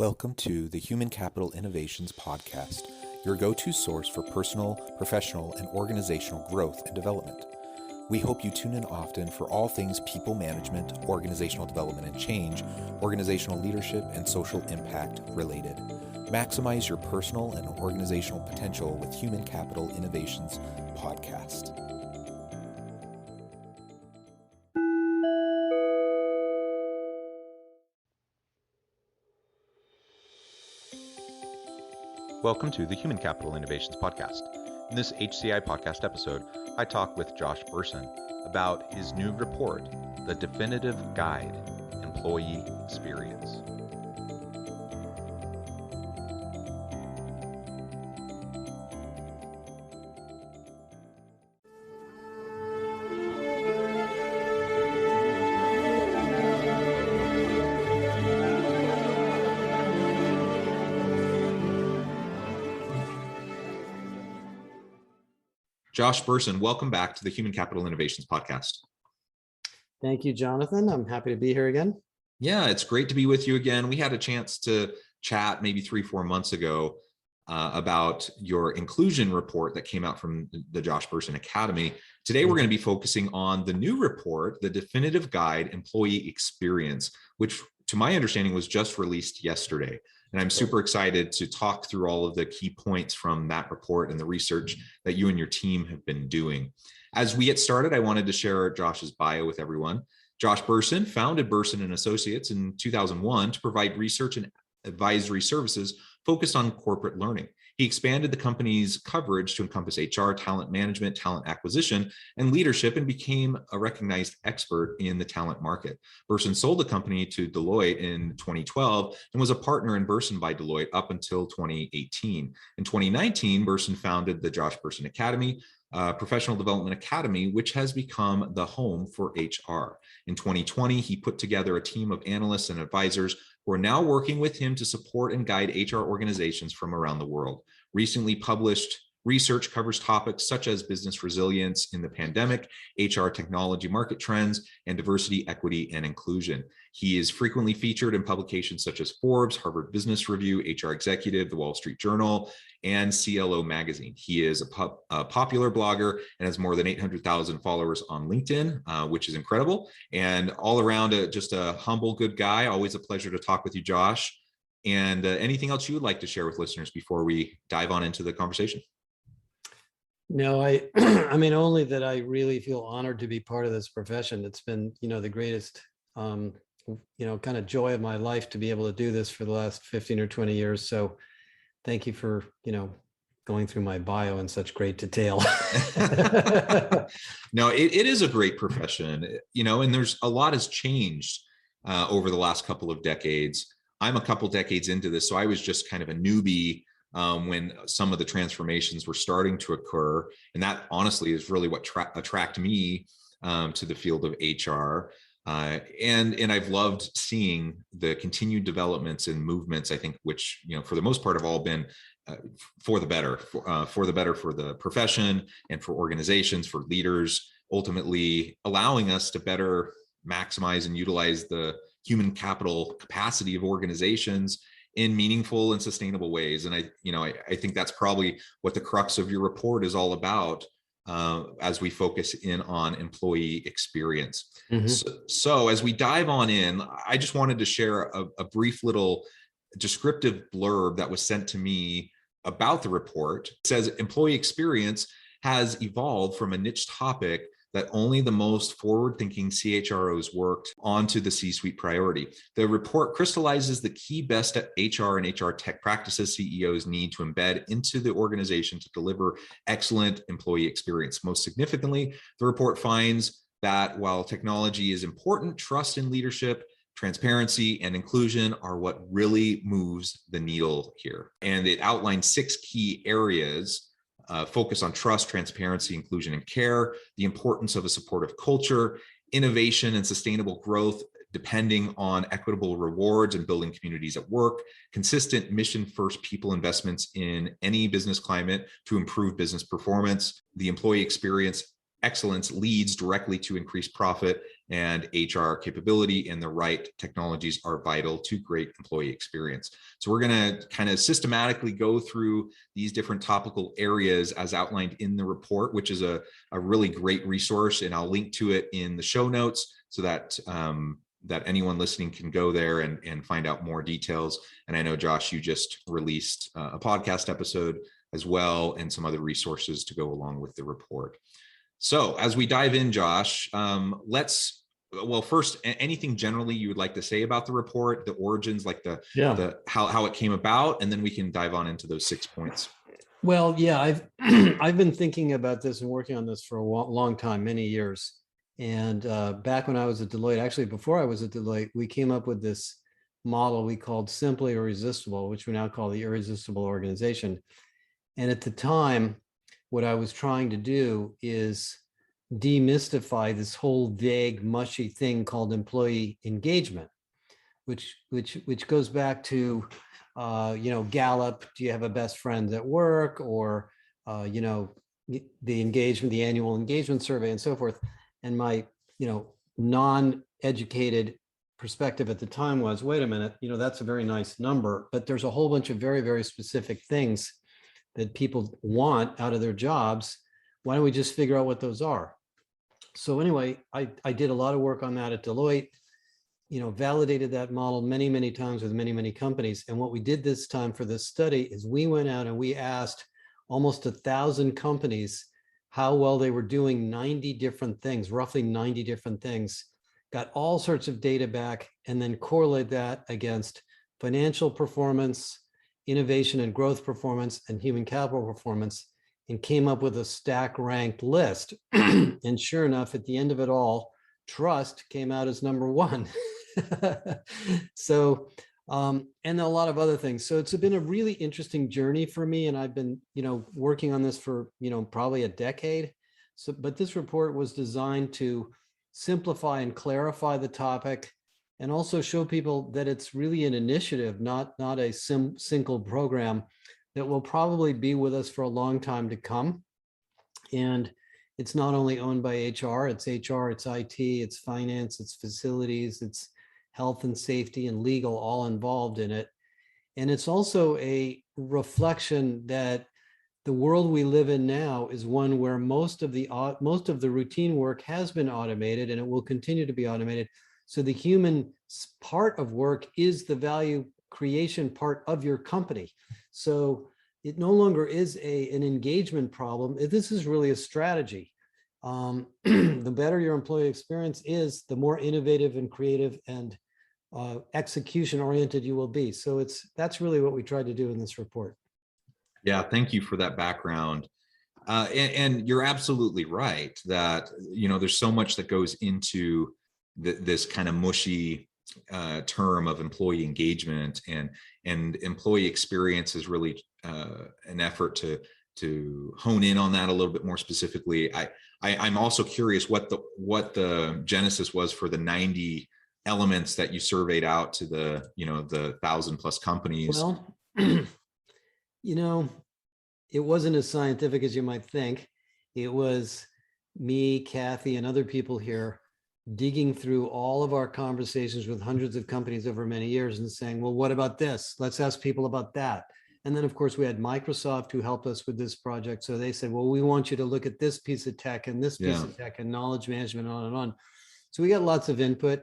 Welcome to the Human Capital Innovations Podcast, your go-to source for personal, professional, and organizational growth and development. We hope you tune in often for all things people management, organizational development and change, organizational leadership, and social impact related. Maximize your personal and organizational potential with Human Capital Innovations Podcast. Welcome to the Human Capital Innovations Podcast. In this HCI podcast episode, I talk with Josh Bersin about his new report, The Definitive Guide, Employee Experience. Josh Bersin, welcome back to the Human Capital Innovations Podcast. Thank you, Jonathan. I'm happy to be here again. Yeah, it's great to be with you again. We had a chance to chat maybe 3-4 months ago about your inclusion report that came out from the Josh Bersin Academy. Today, we're going to be focusing on the new report, The Definitive Guide, Employee Experience, which to my understanding was just released yesterday. And I'm super excited to talk through all of the key points from that report and the research that you and your team have been doing. As we get started, I wanted to share Josh's bio with everyone. Josh Bersin founded Bersin and Associates in 2001 to provide research and advisory services focused on corporate learning. He expanded the company's coverage to encompass HR, talent management, talent acquisition, and leadership, and became a recognized expert in the talent market. Bersin sold the company to Deloitte in 2012 and was a partner in Bersin by Deloitte up until 2018. In 2019, Bersin founded the Josh Bersin Academy, professional development academy, which has become the home for HR. In 2020, he put together a team of analysts and advisors who are now working with him to support and guide HR organizations from around the world. Recently published research covers topics such as business resilience in the pandemic, HR technology market trends, and diversity, equity, and inclusion. He is frequently featured in publications such as Forbes, Harvard Business Review, HR Executive, The Wall Street Journal, and CLO Magazine. He is a popular blogger and has more than 800,000 followers on LinkedIn, which is incredible. And all around, just a humble, good guy. Always a pleasure to talk with you, Josh. And anything else you would like to share with listeners before we dive on into the conversation? No, I mean, only that I really feel honored to be part of this profession. It's been, the greatest, kind of joy of my life to be able to do this for the last 15 or 20 years. So thank you for, going through my bio in such great detail. No, it is a great profession, and there's a lot has changed over the last couple of decades. I'm a couple decades into this, so I was just kind of a newbie when some of the transformations were starting to occur. And that honestly is really what attracted me to the field of HR. And I've loved seeing the continued developments and movements, I think, which, for the most part have all been for the better, for the profession and for organizations, for leaders, ultimately allowing us to better maximize and utilize the human capital capacity of organizations in meaningful and sustainable ways. And I think that's probably what the crux of your report is all about as we focus in on employee experience. Mm-hmm. So as we dive on in, I just wanted to share a brief little descriptive blurb that was sent to me about the report. It says, employee experience has evolved from a niche topic that only the most forward-thinking CHROs worked onto the C-suite priority. The report crystallizes the key best HR and HR tech practices CEOs need to embed into the organization to deliver excellent employee experience. Most significantly, the report finds that while technology is important, trust in leadership, transparency, and inclusion are what really moves the needle here. And it outlines 6 key areas: focus on trust, transparency, inclusion, and care, the importance of a supportive culture, innovation and sustainable growth depending on equitable rewards and building communities at work, consistent mission-first people investments in any business climate to improve business performance, the employee experience excellence leads directly to increased profit, and HR capability and the right technologies are vital to great employee experience. So we're going to kind of systematically go through these different topical areas as outlined in the report, which is a really great resource, and I'll link to it in the show notes so that that anyone listening can go there and find out more details. And I know, Josh, you just released a podcast episode as well, and some other resources to go along with the report. So as we dive in, Josh, first, anything generally you would like to say about the report, the origins, like the how it came about, and then we can dive on into those 6 points. Well, yeah, I've I've been thinking about this and working on this for a long time, many years. And back when I was at Deloitte, actually before I was at Deloitte, we came up with this model we called Simply Irresistible, which we now call the Irresistible Organization. And at the time, what I was trying to do is demystify this whole vague, mushy thing called employee engagement, which goes back to Gallup. Do you have a best friend at work? Or the annual engagement survey, and so forth. And my non-educated perspective at the time was, wait a minute, that's a very nice number, but there's a whole bunch of very, very specific things that people want out of their jobs. Why don't we just figure out what those are? So anyway, I did a lot of work on that at Deloitte, validated that model many, many times with many, many companies. And what we did this time for this study is we went out and we asked almost 1,000 companies how well they were doing 90 different things, roughly 90 different things, got all sorts of data back, and then correlate that against financial performance, innovation and growth performance, and human capital performance, and came up with a stack ranked list. And sure enough, at the end of it all, trust came out as number one. So, and a lot of other things. So it's been a really interesting journey for me. And I've been, working on this for, probably a decade. So, but this report was designed to simplify and clarify the topic, and also show people that it's really an initiative, not a single program that will probably be with us for a long time to come. And it's not only owned by HR, it's IT, it's finance, it's facilities, it's health and safety and legal, all involved in it. And it's also a reflection that the world we live in now is one where most of the routine work has been automated, and it will continue to be automated. So the human part of work is the value creation part of your company. So it no longer is an engagement problem. This is really a strategy. The better your employee experience is, the more innovative and creative and execution oriented you will be. So that's really what we tried to do in this report. Yeah, thank you for that background. And you're absolutely right that, there's so much that goes into this kind of mushy term of employee engagement, and employee experience is really an effort to hone in on that a little bit more specifically. I'm also curious what the genesis was for the 90 elements that you surveyed out to the 1,000+ companies. Well, it wasn't as scientific as you might think. It was me, Kathy, and other people here digging through all of our conversations with hundreds of companies over many years and saying, well, what about this? Let's ask people about that. And then, of course, we had Microsoft who helped us with this project. So they said, well, we want you to look at this piece of tech and this piece of tech and knowledge management, on and on. So we got lots of input.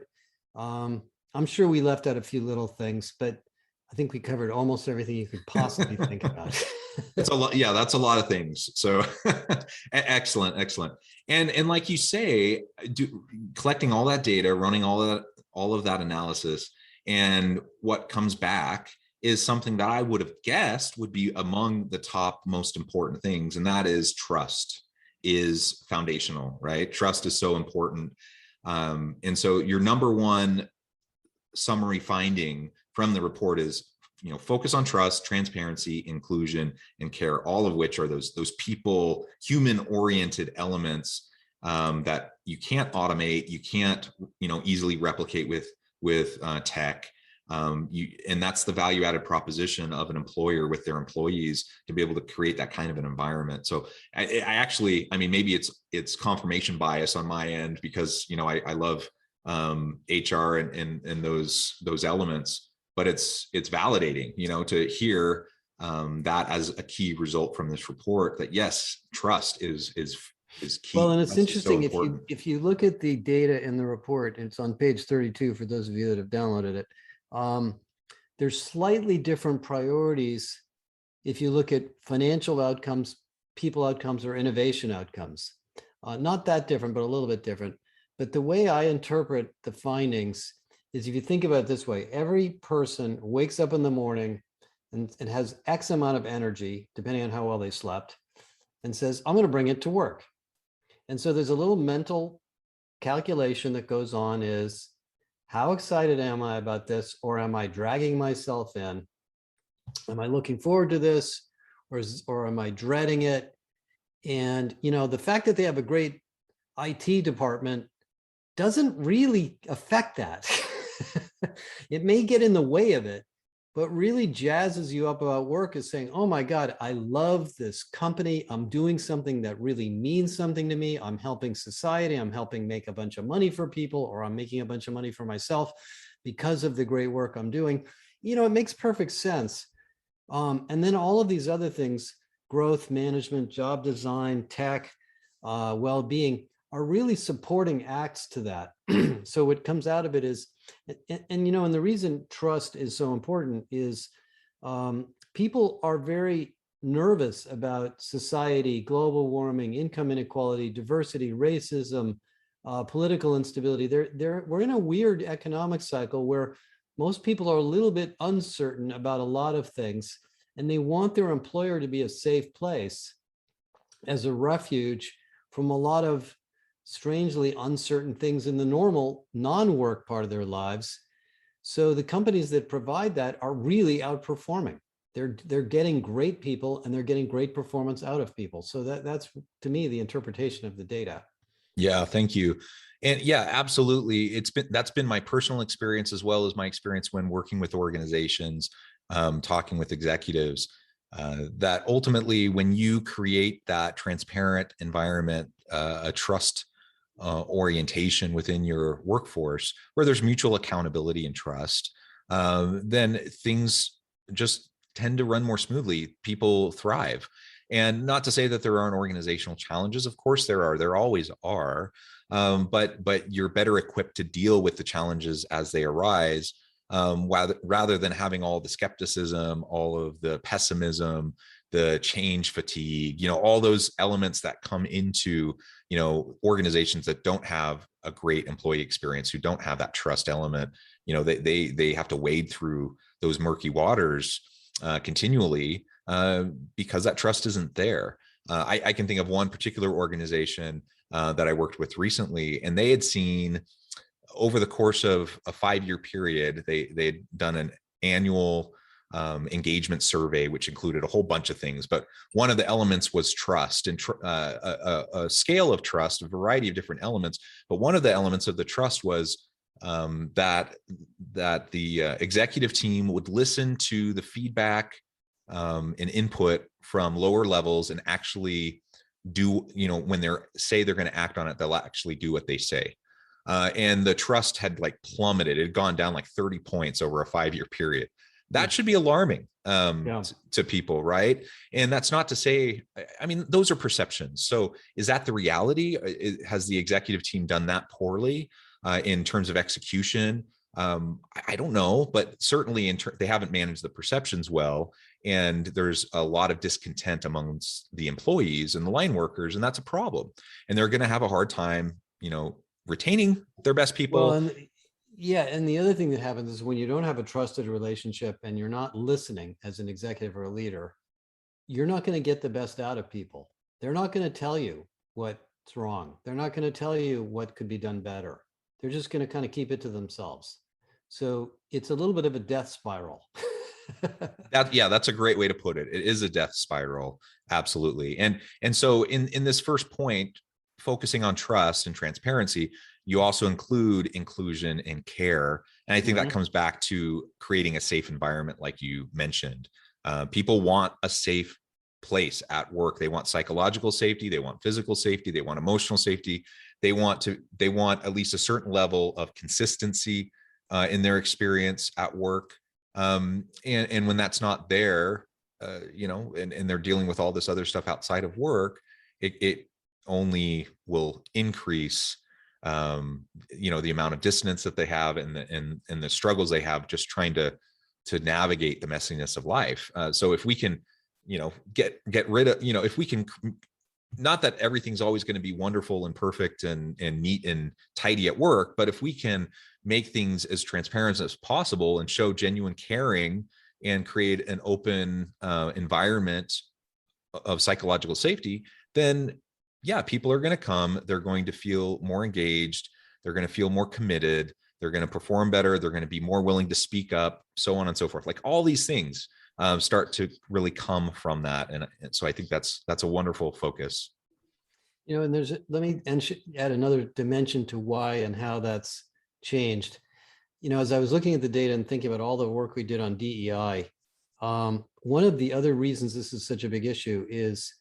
I'm sure we left out a few little things, but I think we covered almost everything you could possibly think about. It's a lot. Yeah, that's a lot of things. So excellent. And like you say, collecting all that data, running all of that analysis, and what comes back is something that I would have guessed would be among the top most important things. And that is trust is foundational, right? Trust is so important. And so your number one summary finding from the report is, focus on trust, transparency, inclusion, and care, all of which are those people, human-oriented elements that you can't automate, you can't, easily replicate with tech. And that's the value added proposition of an employer with their employees, to be able to create that kind of an environment. So I mean, maybe it's confirmation bias on my end, because, I love HR and those elements, but it's validating, to hear that as a key result from this report, that yes, trust is key. Well, and it's Trust is so interesting, important. if you look at the data in the report, it's on page 32 for those of you that have downloaded it. There's slightly different priorities if you look at financial outcomes, people outcomes, or innovation outcomes. Not that different, but a little bit different. But the way I interpret the findings is, if you think about it this way, every person wakes up in the morning and has X amount of energy, depending on how well they slept, and says, I'm going to bring it to work. And so there's a little mental calculation that goes on, is how excited am I about this, or am I dragging myself in? Am I looking forward to this, or am I dreading it? And, the fact that they have a great IT department doesn't really affect that. It may get in the way of it, but really jazzes you up about work is saying, oh my God, I love this company. I'm doing something that really means something to me. I'm helping society. I'm helping make a bunch of money for people, or I'm making a bunch of money for myself because of the great work I'm doing. It makes perfect sense. And then all of these other things, growth management, job design, tech, well-being, are really supporting acts to that. So what comes out of it is, and the reason trust is so important is people are very nervous about society, global warming, income inequality, diversity, racism, political instability. We're in a weird economic cycle where most people are a little bit uncertain about a lot of things, and they want their employer to be a safe place as a refuge from a lot of strangely uncertain things in the normal non-work part of their lives. So the companies that provide that are really outperforming. They're getting great people, and they're getting great performance out of people. So that's, to me, the interpretation of the data. Yeah, thank you. And yeah, absolutely. That's been my personal experience, as well as my experience when working with organizations, talking with executives, that ultimately, when you create that transparent environment, a trust orientation within your workforce, where there's mutual accountability and trust, then things just tend to run more smoothly. People thrive. And not to say that there aren't organizational challenges. Of course there are. There always are. But you're better equipped to deal with the challenges as they arise, rather than having all the skepticism, all of the pessimism, the change fatigue, all those elements that come into, organizations that don't have a great employee experience, who don't have that trust element. They have to wade through those murky waters continually, because that trust isn't there. I can think of one particular organization that I worked with recently, and they had seen, over the course of a 5-year period, they'd done an annual engagement survey, which included a whole bunch of things. But one of the elements was trust, and a scale of trust, a variety of different elements. But one of the elements of the trust was that the executive team would listen to the feedback and input from lower levels, and actually do, when they're going to act on it, they'll actually do what they say. And the trust had plummeted. It had gone down 30 points over a 5-year period. That should be alarming to people, right? And that's not to say, those are perceptions. So is that the reality? Has the executive team done that poorly in terms of execution? I don't know, but certainly they haven't managed the perceptions well. And there's a lot of discontent amongst the employees and the line workers, and that's a problem. And they're going to have a hard time, retaining their best people. Well, and the other thing that happens is, when you don't have a trusted relationship and you're not listening as an executive or a leader, you're not going to get the best out of people. They're not going to tell you what's wrong. They're not going to tell you what could be done better. They're just going to kind of keep it to themselves. So it's a little bit of a death spiral. That's a great way to put it. It is a death spiral. Absolutely. And so in this first point, focusing on trust and transparency, you also include inclusion and care. And I think that Mhm. comes back to creating a safe environment, like you mentioned. People want a safe place at work. They want psychological safety, they want physical safety, they want emotional safety. They want at least a certain level of consistency in their experience at work. And when that's not there, and they're dealing with all this other stuff outside of work, it only will increase the amount of dissonance that they have, and the struggles they have just trying to navigate the messiness of life. So if we can, get rid of, if we can, not that everything's always going to be wonderful and perfect and neat and tidy at work, but if we can make things as transparent as possible and show genuine caring and create an open environment of psychological safety, then yeah, people are going to come, they're going to feel more engaged, they're going to feel more committed, they're going to perform better, they're going to be more willing to speak up, so on and so forth. Like all these things start to really come from that. And so I think that's a wonderful focus. And let me add another dimension to why and how that's changed. As I was looking at the data and thinking about all the work we did on DEI, one of the other reasons this is such a big issue is,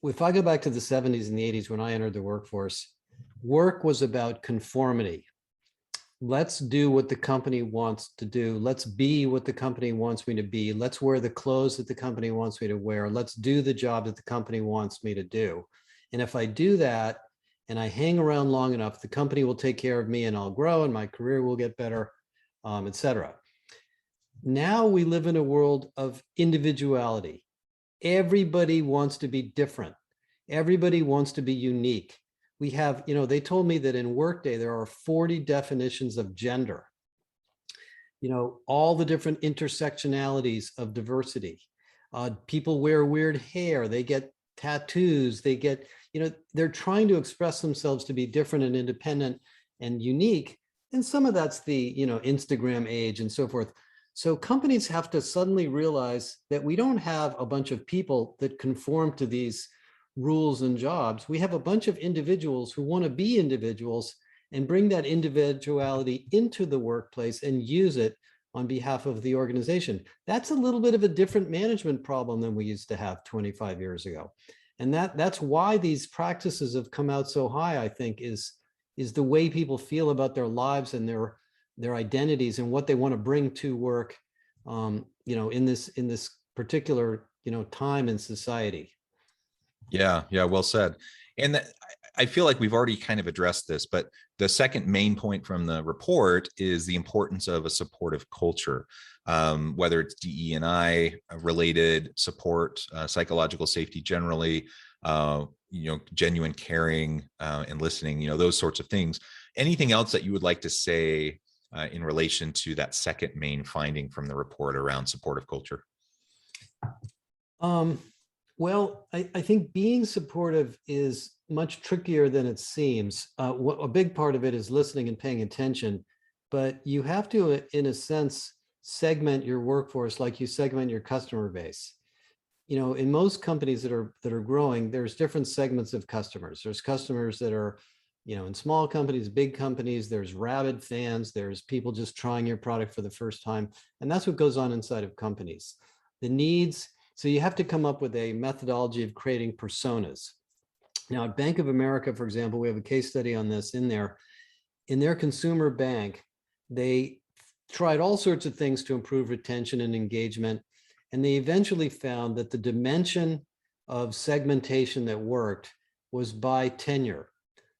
if I go back to the 70s and the 80s when I entered the workforce, work was about conformity. Let's do what the company wants to do. Let's be what the company wants me to be. Let's wear the clothes that the company wants me to wear. Let's do the job that the company wants me to do. And if I do that and I hang around long enough, the company will take care of me and I'll grow and my career will get better, et cetera. Now we live in a world of individuality. Everybody wants to be different. Everybody wants to be unique. We have, they told me that in Workday, there are 40 definitions of gender. All the different intersectionalities of diversity. People wear weird hair, they get tattoos, they get, they're trying to express themselves to be different and independent and unique. And some of that's the, Instagram age and so forth. So companies have to suddenly realize that we don't have a bunch of people that conform to these rules and jobs. We have a bunch of individuals who want to be individuals and bring that individuality into the workplace and use it on behalf of the organization. That's a little bit of a different management problem than we used to have 25 years ago. And that's why these practices have come out so high, I think, is the way people feel about their lives and their identities and what they want to bring to work, in this particular, time in society. Yeah, well said. And I feel like we've already kind of addressed this, but the second main point from the report is the importance of a supportive culture, whether it's DE&I related support, psychological safety generally, genuine caring and listening, those sorts of things. Anything else that you would like to say in relation to that second main finding from the report around supportive culture? Well, I think being supportive is much trickier than it seems. A big part of it is listening and paying attention, but you have to, in a sense, segment your workforce like you segment your customer base. In most companies that are growing, there's different segments of customers. There's customers that are, in small companies, big companies, there's rabid fans, there's people just trying your product for the first time. And that's what goes on inside of companies. The needs. So you have to come up with a methodology of creating personas. Now at Bank of America, for example, we have a case study on this in their consumer bank. They tried all sorts of things to improve retention and engagement. And they eventually found that the dimension of segmentation that worked was by tenure.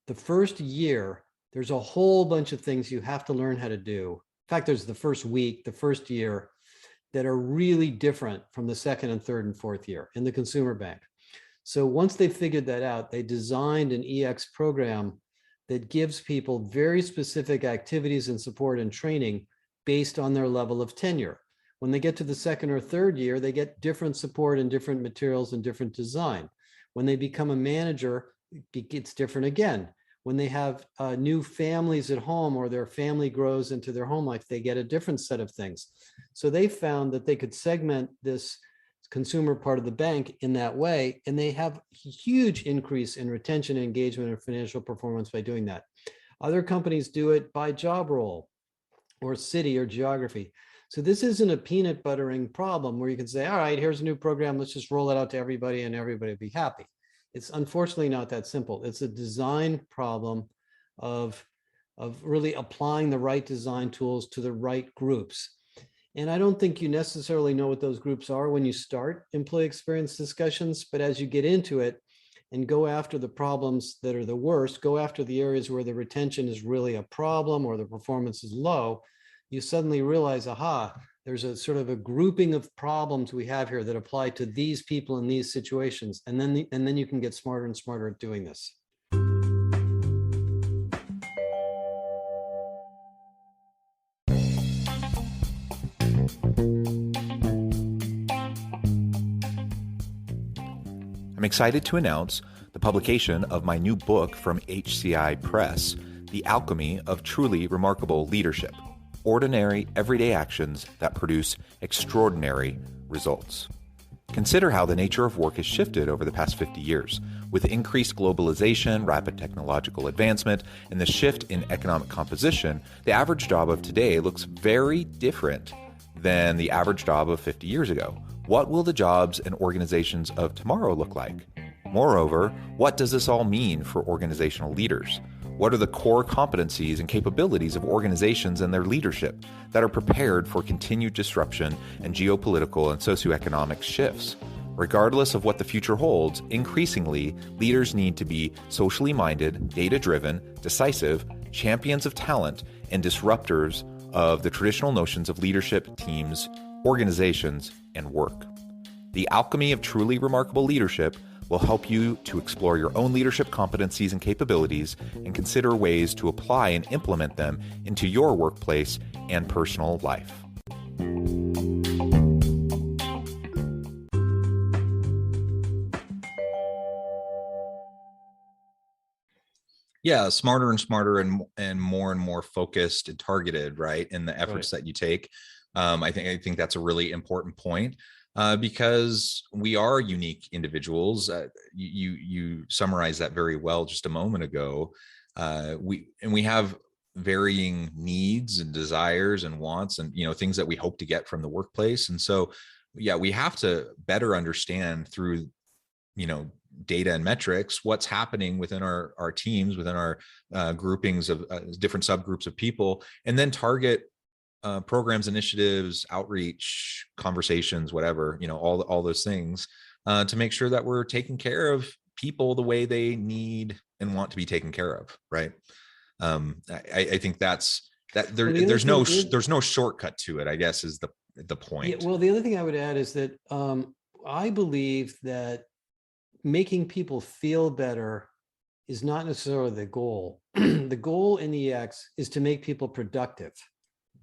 The first year, there's a whole bunch of things you have to learn how to do. In fact, there's the first week, the first year, that are really different from the second and third and fourth year in the consumer bank. So once they figured that out, they designed an EX program that gives people very specific activities and support and training based on their level of tenure. When they get to the second or third year, they get different support and different materials and different design. When they become a manager, it's different again. When they have new families at home or their family grows into their home life, they get a different set of things. So they found that they could segment this consumer part of the bank in that way, and they have a huge increase in retention, engagement, and financial performance by doing that. Other companies do it by job role or city or geography. So this isn't a peanut buttering problem where you can say, all right, here's a new program, let's just roll it out to everybody and everybody will be happy. It's unfortunately not that simple. It's a design problem of really applying the right design tools to the right groups. And I don't think you necessarily know what those groups are when you start employee experience discussions, but as you get into it and go after the problems that are the worst, go after the areas where the retention is really a problem or the performance is low, you suddenly realize, aha, there's a sort of a grouping of problems we have here that apply to these people in these situations. And then you can get smarter and smarter at doing this. I'm excited to announce the publication of my new book from HCI Press, The Alchemy of Truly Remarkable Leadership: Ordinary, Everyday Actions That Produce Extraordinary Results. Consider how the nature of work has shifted over the past 50 years. With increased globalization, rapid technological advancement, and the shift in economic composition, the average job of today looks very different than the average job of 50 years ago. What will the jobs and organizations of tomorrow look like? Moreover, what does this all mean for organizational leaders? What are the core competencies and capabilities of organizations and their leadership that are prepared for continued disruption and geopolitical and socioeconomic shifts? Regardless of what the future holds, increasingly, leaders need to be socially minded, data-driven, decisive, champions of talent, and disruptors of the traditional notions of leadership, teams, organizations, and work. The Alchemy of Truly Remarkable Leadership will help you to explore your own leadership competencies and capabilities and consider ways to apply and implement them into your workplace and personal life. Yeah, smarter and smarter and more focused and targeted, right, in the efforts that you take. I think that's a really important point, because we are unique individuals. You summarized that very well just a moment ago. We have varying needs and desires and wants and things that we hope to get from the workplace. And so, yeah, we have to better understand through data and metrics what's happening within our teams, within our groupings of different subgroups of people, and then target programs, initiatives, outreach, conversations, whatever, all those things, to make sure that we're taking care of people the way they need and want to be taken care of, right? I think that's that. There's no shortcut to it, I guess, is the point. Yeah, well, the other thing I would add is that I believe that making people feel better is not necessarily the goal. The goal in EX is to make people productive.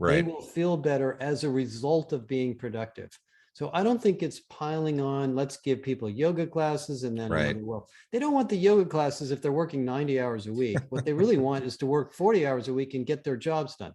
Right. They will feel better as a result of being productive. So I don't think it's piling on, let's give people yoga classes and then, right. Well, they don't want the yoga classes if they're working 90 hours a week. What they really want is to work 40 hours a week and get their jobs done.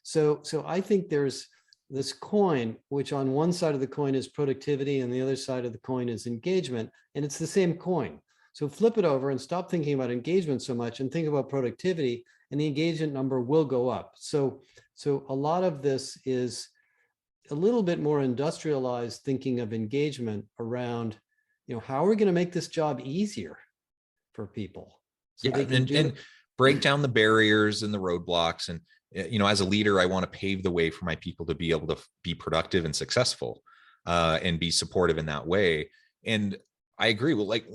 So I think there's this coin, which on one side of the coin is productivity and the other side of the coin is engagement, and it's the same coin. So flip it over and stop thinking about engagement so much and think about productivity, and the engagement number will go up. So a lot of this is a little bit more industrialized thinking of engagement around, how are we going to make this job easier for people? So and break down the barriers and the roadblocks. And, as a leader, I want to pave the way for my people to be able to be productive and successful, and be supportive in that way. And I agree with, like,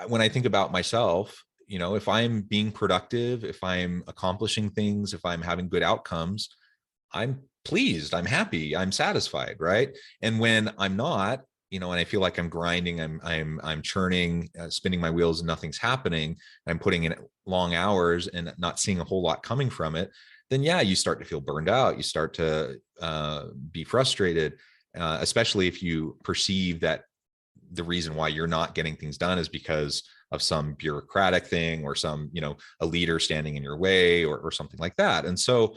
when I think about myself, if I'm being productive, if I'm accomplishing things, if I'm having good outcomes, I'm pleased, I'm happy, I'm satisfied, right? And when I'm not, and I feel like I'm grinding, I'm churning, spinning my wheels, and nothing's happening, I'm putting in long hours and not seeing a whole lot coming from it, then yeah, you start to feel burned out. You start to be frustrated, especially if you perceive that the reason why you're not getting things done is because of some bureaucratic thing or some, a leader standing in your way or something like that. And so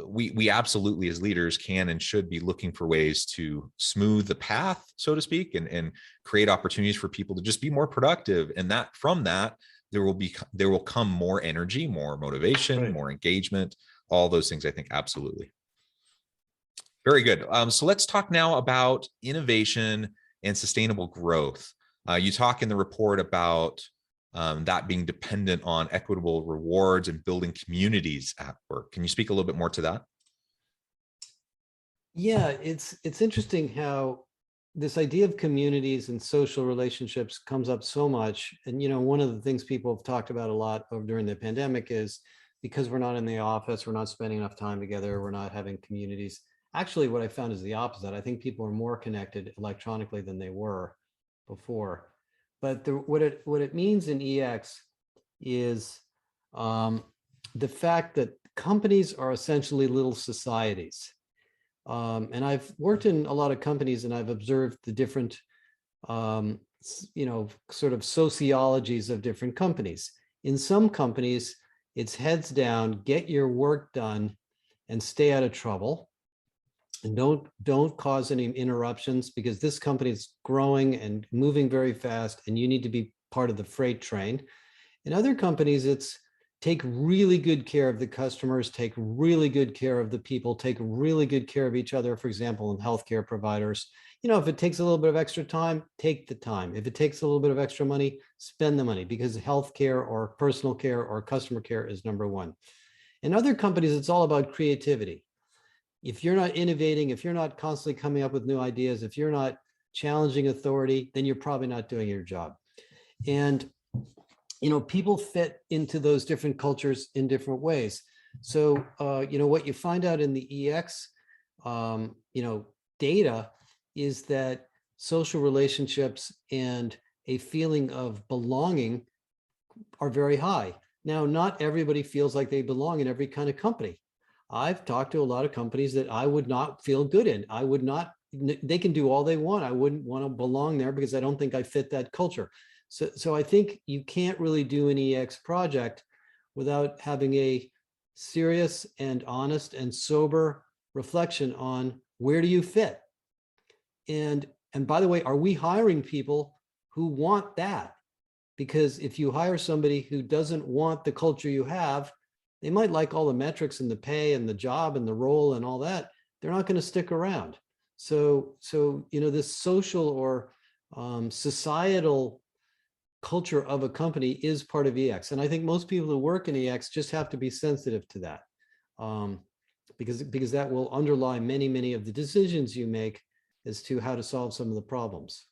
we absolutely, as leaders, can and should be looking for ways to smooth the path, so to speak, and create opportunities for people to just be more productive. And that from that, there will come more energy, more motivation, Right. more engagement, all those things. I think absolutely. Very good. So let's talk now about innovation and sustainable growth. You talk in the report about that being dependent on equitable rewards and building communities at work. Can you speak a little bit more to that? Yeah, it's interesting how this idea of communities and social relationships comes up so much. And one of the things people have talked about a lot over during the pandemic is because we're not in the office, we're not spending enough time together, we're not having communities. Actually, what I found is the opposite. I think people are more connected electronically than they were before. But what it means in EX is the fact that companies are essentially little societies. And I've worked in a lot of companies and I've observed the different, sort of sociologies of different companies. In some companies, it's heads down, get your work done and stay out of trouble. And don't cause any interruptions because this company is growing and moving very fast and you need to be part of the freight train. In other companies, it's take really good care of the customers, take really good care of the people, take really good care of each other. For example, in healthcare providers, if it takes a little bit of extra time, take the time. If it takes a little bit of extra money, spend the money because healthcare or personal care or customer care is number one. In other companies, it's all about creativity. If you're not innovating, if you're not constantly coming up with new ideas, if you're not challenging authority, then you're probably not doing your job. And people fit into those different cultures in different ways. So, what you find out in the EX, data is that social relationships and a feeling of belonging are very high. Now, not everybody feels like they belong in every kind of company. I've talked to a lot of companies that I would not feel good in. I would not, they can do all they want. I wouldn't want to belong there because I don't think I fit that culture. So I think you can't really do an EX project without having a serious and honest and sober reflection on where do you fit? And by the way, are we hiring people who want that? Because if you hire somebody who doesn't want the culture you have, they might like all the metrics and the pay and the job and the role and all that. They're not going to stick around. So this social or societal culture of a company is part of EX. And I think most people who work in EX just have to be sensitive to that because that will underlie many of the decisions you make as to how to solve some of the problems.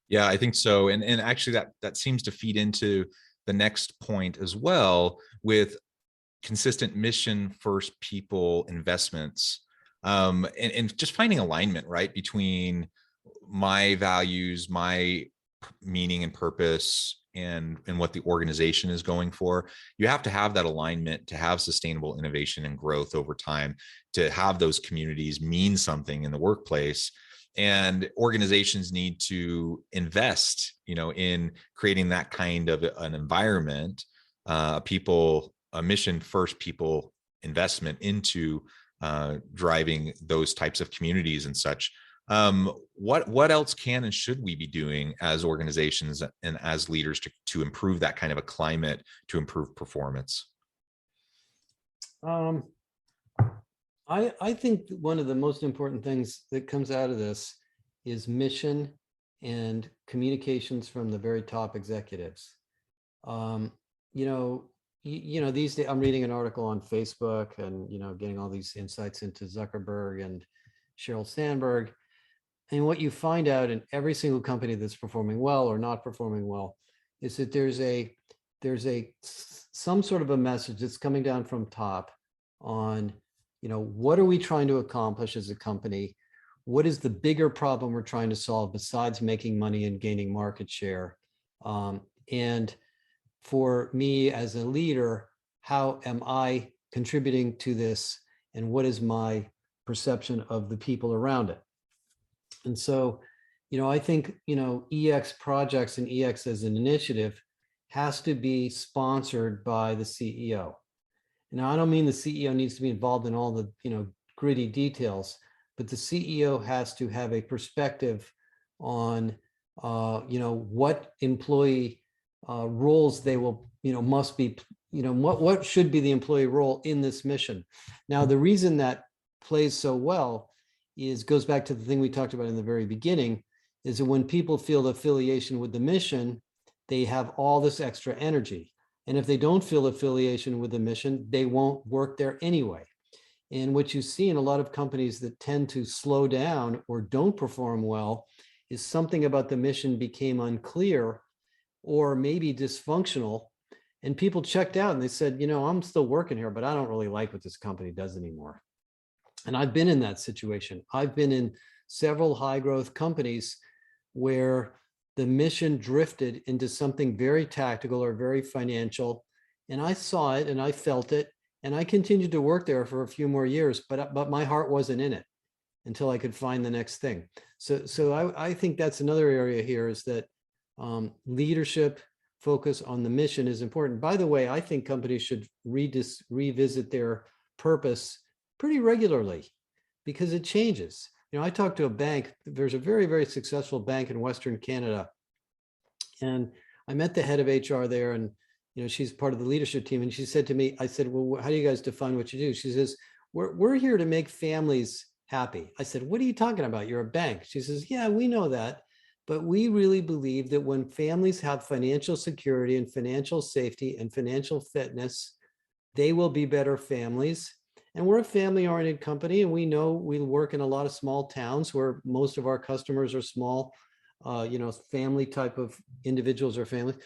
Yeah, I think so. And actually that seems to feed into the next point as well with consistent mission first people investments and just finding alignment, right, between my values, my meaning and purpose and what the organization is going for. You have to have that alignment to have sustainable innovation and growth over time, to have those communities mean something in the workplace. And organizations need to invest, in creating that kind of an environment, a mission first people investment into driving those types of communities and such. What else can and should we be doing as organizations and as leaders to improve that kind of a climate, to improve performance? I think one of the most important things that comes out of this is mission and communications from the very top executives. These days I'm reading an article on Facebook and, getting all these insights into Zuckerberg and Sheryl Sandberg. And what you find out in every single company that's performing well or not performing well is that there's some sort of a message that's coming down from top on, what are we trying to accomplish as a company? What is the bigger problem we're trying to solve besides making money and gaining market share? And for me as a leader, how am I contributing to this? And what is my perception of the people around it? And so, I think, EX projects and EX as an initiative has to be sponsored by the CEO. Now, I don't mean the CEO needs to be involved in all the, gritty details, but the CEO has to have a perspective on, what employee roles they will, must be, what should be the employee role in this mission. Now, the reason that plays so well goes back to the thing we talked about in the very beginning, is that when people feel the affiliation with the mission, they have all this extra energy. And if they don't feel affiliation with the mission, they won't work there anyway. And what you see in a lot of companies that tend to slow down or don't perform well is something about the mission became unclear or maybe dysfunctional. And people checked out and they said, I'm still working here, but I don't really like what this company does anymore. And I've been in that situation. I've been in several high growth companies where the mission drifted into something very tactical or very financial. And I saw it and I felt it. And I continued to work there for a few more years, but my heart wasn't in it until I could find the next thing. So I think that's another area here, is that leadership focus on the mission is important. By the way, I think companies should revisit their purpose pretty regularly because it changes. I talked to a bank. There's a very, very successful bank in Western Canada. And I met the head of HR there, and she's part of the leadership team. And she said to me, I said, well, how do you guys define what you do? She says, we're here to make families happy. I said, what are you talking about? You're a bank. She says, yeah, we know that. But we really believe that when families have financial security and financial safety and financial fitness, they will be better families. And we're a family-oriented company, and we know we work in a lot of small towns where most of our customers are small, family type of individuals or families.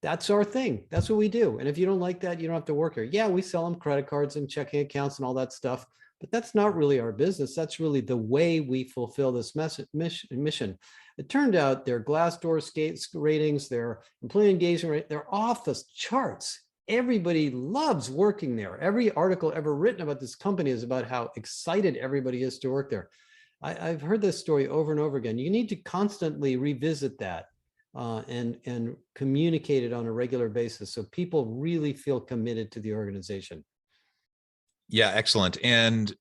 That's our thing. That's what we do. And if you don't like that, you don't have to work here. Yeah, we sell them credit cards and checking accounts and all that stuff, but that's not really our business. That's really the way we fulfill this mission. It turned out their Glassdoor ratings, their employee engagement rate, they're off the charts. Everybody loves working there. Every article ever written about this company is about how excited everybody is to work there. I've heard this story over and over again. You need to constantly revisit that and communicate it on a regular basis so people really feel committed to the organization. Yeah, excellent. And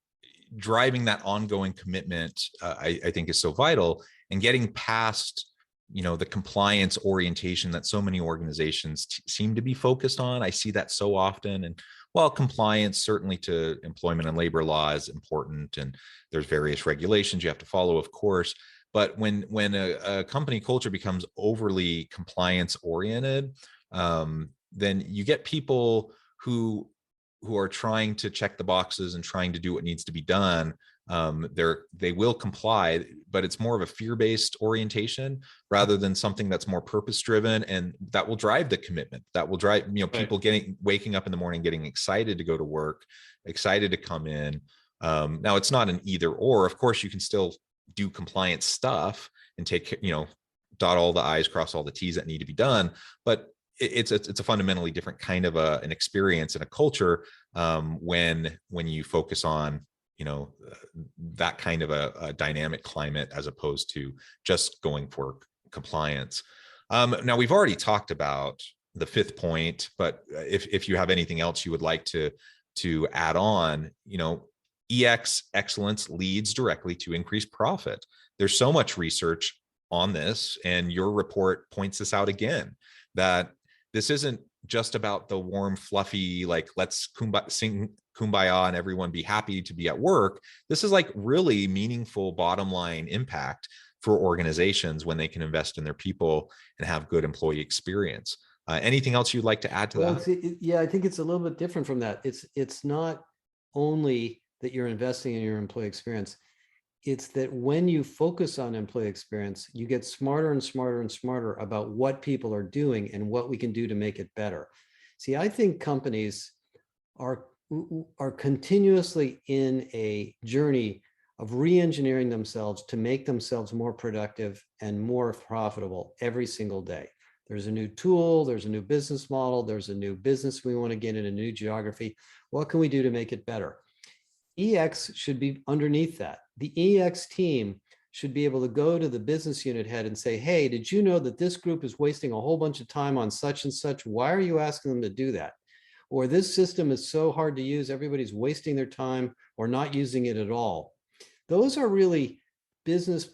driving that ongoing commitment, I think, is so vital. And getting past, the compliance orientation that so many organizations seem to be focused on. I see that so often. And while compliance certainly to employment and labor law is important, and there's various regulations you have to follow, of course. But when a company culture becomes overly compliance oriented, then you get people who are trying to check the boxes and trying to do what needs to be done. They will comply, but it's more of a fear-based orientation rather than something that's more purpose-driven, and that will drive the commitment. That will drive people waking up in the morning, getting excited to go to work, excited to come in. Now, it's not an either or. Of course, you can still do compliance stuff and take, dot all the I's, cross all the T's that need to be done, but it's a fundamentally different kind of an experience and a culture when you focus on that kind of a dynamic climate as opposed to just going for compliance. Now, we've already talked about the fifth point, but if you have anything else you would like to add on, EX excellence leads directly to increased profit. There's so much research on this, and your report points this out again, that this isn't just about the warm, fluffy, like, let's sing kumbaya and everyone be happy to be at work. This is like really meaningful bottom line impact for organizations when they can invest in their people and have good employee experience. Anything else you'd like to add to that? Yeah, I think it's a little bit different from that. It's not only that you're investing in your employee experience. It's that when you focus on employee experience, you get smarter and smarter and smarter about what people are doing and what we can do to make it better. See, I think companies are continuously in a journey of re-engineering themselves to make themselves more productive and more profitable every single day. There's a new tool, there's a new business model, there's a new business we want to get in a new geography. What can we do to make it better? EX should be underneath that. The EX team should be able to go to the business unit head and say, hey, did you know that this group is wasting a whole bunch of time on such and such? Why are you asking them to do that? Or this system is so hard to use, everybody's wasting their time or not using it at all. Those are really business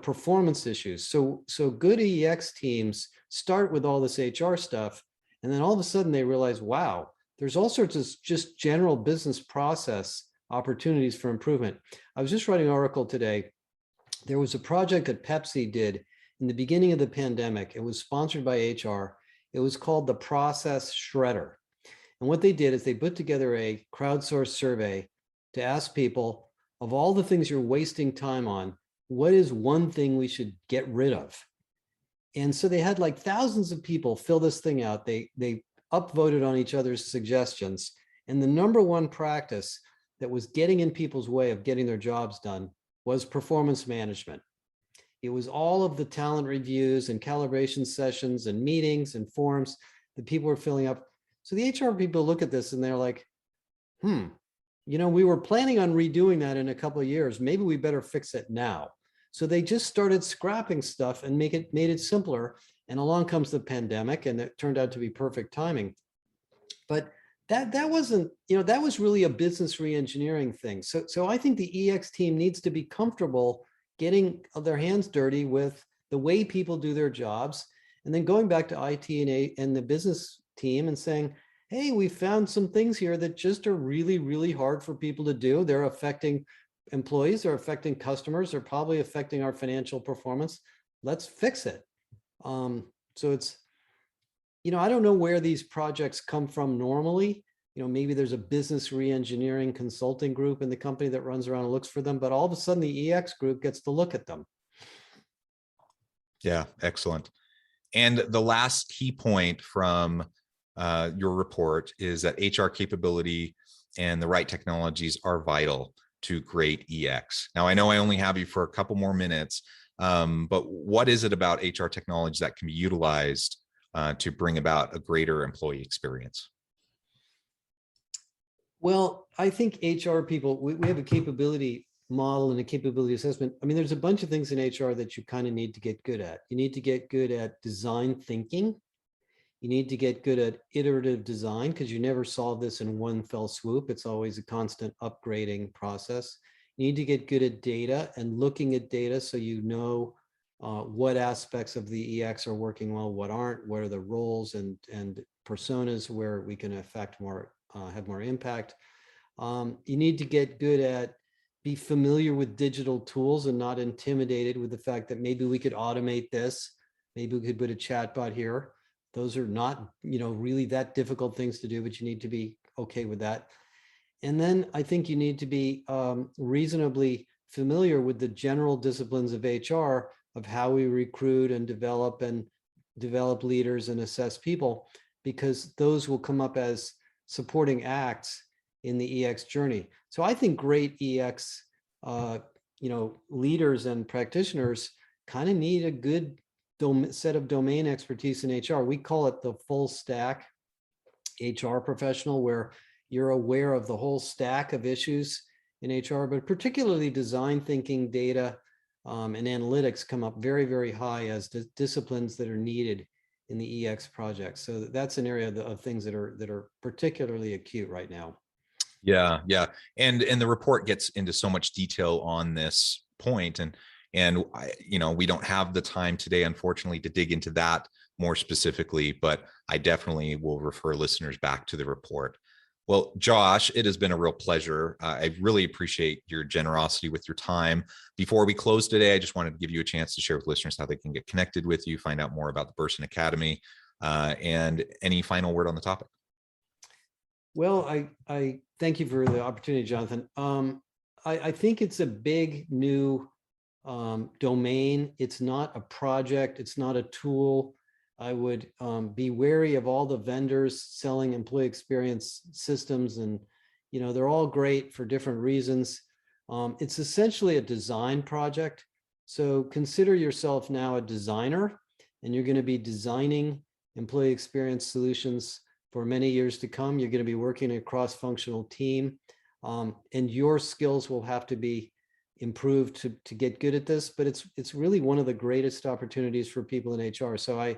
performance issues. So good EX teams start with all this HR stuff, and then all of a sudden they realize, wow, there's all sorts of just general business process opportunities for improvement. I was just writing an article today. There was a project that Pepsi did in the beginning of the pandemic. It was sponsored by HR. It was called the Process Shredder. And what they did is they put together a crowdsourced survey to ask people, of all the things you're wasting time on, what is one thing we should get rid of? And so they had like thousands of people fill this thing out. They upvoted on each other's suggestions. And the number one practice that was getting in people's way of getting their jobs done was performance management. It was all of the talent reviews and calibration sessions and meetings and forms that people were filling up. So the HR people look at this and they're like, we were planning on redoing that in a couple of years. Maybe we better fix it now. So they just started scrapping stuff and made it simpler. And along comes the pandemic, and it turned out to be perfect timing. But that wasn't, that was really a business reengineering thing. So I think the EX team needs to be comfortable getting their hands dirty with the way people do their jobs, and then going back to IT and the business team and saying, hey, we found some things here that just are really, really hard for people to do. They're affecting employees, they're affecting customers, they're probably affecting our financial performance. Let's fix it. So it's, I don't know where these projects come from normally. Maybe there's a business reengineering consulting group in the company that runs around and looks for them, but all of a sudden the EX group gets to look at them. Yeah, excellent. And the last key point from your report is that HR capability and the right technologies are vital to great EX. Now, I know I only have you for a couple more minutes, but what is it about HR technology that can be utilized to bring about a greater employee experience? Well, I think HR people, we have a capability model and a capability assessment. I mean, there's a bunch of things in HR that you kind of need to get good at. You need to get good at design thinking. You need to get good at iterative design, because you never solve this in one fell swoop. It's always a constant upgrading process. You need to get good at data and looking at data so you know what aspects of the EX are working well, what aren't, what are the roles and personas where we can affect more, have more impact. You need to get good at be familiar with digital tools and not intimidated with the fact that maybe we could automate this. Maybe we could put a chatbot here. Those are not, really that difficult things to do, but you need to be okay with that. And then I think you need to be reasonably familiar with the general disciplines of HR, of how we recruit and develop leaders and assess people, because those will come up as supporting acts in the EX journey. So I think great EX, leaders and practitioners kind of need a good set of domain expertise in HR. We call it the full stack HR professional, where you're aware of the whole stack of issues in HR, but particularly design thinking, data, and analytics come up very, very high as disciplines that are needed in the EX project. So that's an area of things that are particularly acute right now. Yeah. And the report gets into so much detail on this point, and we don't have the time today, unfortunately, to dig into that more specifically, but I definitely will refer listeners back to the report. Well, Josh, it has been a real pleasure. I really appreciate your generosity with your time. Before we close today, I just wanted to give you a chance to share with listeners how they can get connected with you, find out more about the Bersin Academy, and any final word on the topic. Well, I thank you for the opportunity, Jonathan. I think it's a big new domain. It's not a project. It's not a tool. I would be wary of all the vendors selling employee experience systems, and they're all great for different reasons. It's essentially a design project. So consider yourself now a designer, and you're going to be designing employee experience solutions for many years to come. You're going to be working in a cross-functional team, and your skills will have to be improved to get good at this. But it's really one of the greatest opportunities for people in HR. So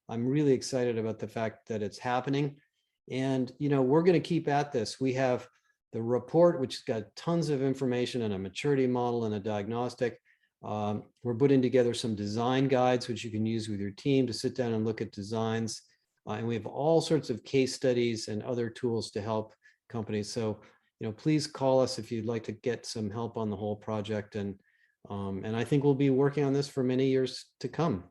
I'm really excited about the fact that it's happening, and we're going to keep at this. We have the report, which has got tons of information and a maturity model and a diagnostic. We're putting together some design guides, which you can use with your team to sit down and look at designs. And we have all sorts of case studies and other tools to help companies. So, please call us if you'd like to get some help on the whole project. And I think we'll be working on this for many years to come.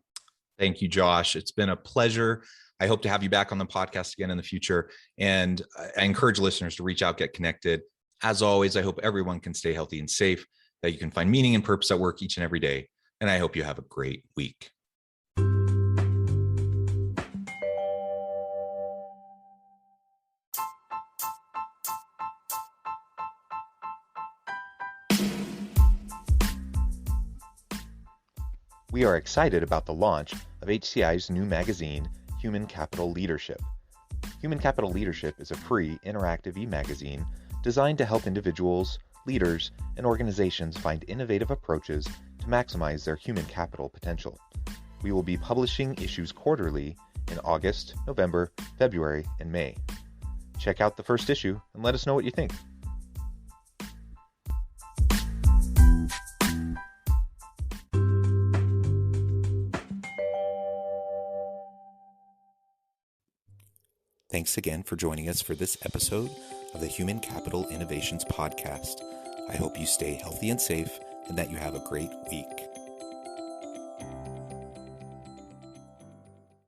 Thank you, Josh. It's been a pleasure. I hope to have you back on the podcast again in the future. And I encourage listeners to reach out, get connected. As always, I hope everyone can stay healthy and safe, that you can find meaning and purpose at work each and every day. And I hope you have a great week. We are excited about the launch of HCI's new magazine, Human Capital Leadership. Human Capital Leadership is a free, interactive e-magazine designed to help individuals, leaders, and organizations find innovative approaches to maximize their human capital potential. We will be publishing issues quarterly in August, November, February, and May. Check out the first issue and let us know what you think. Thanks again for joining us for this episode of the Human Capital Innovations Podcast. I hope you stay healthy and safe and that you have a great week.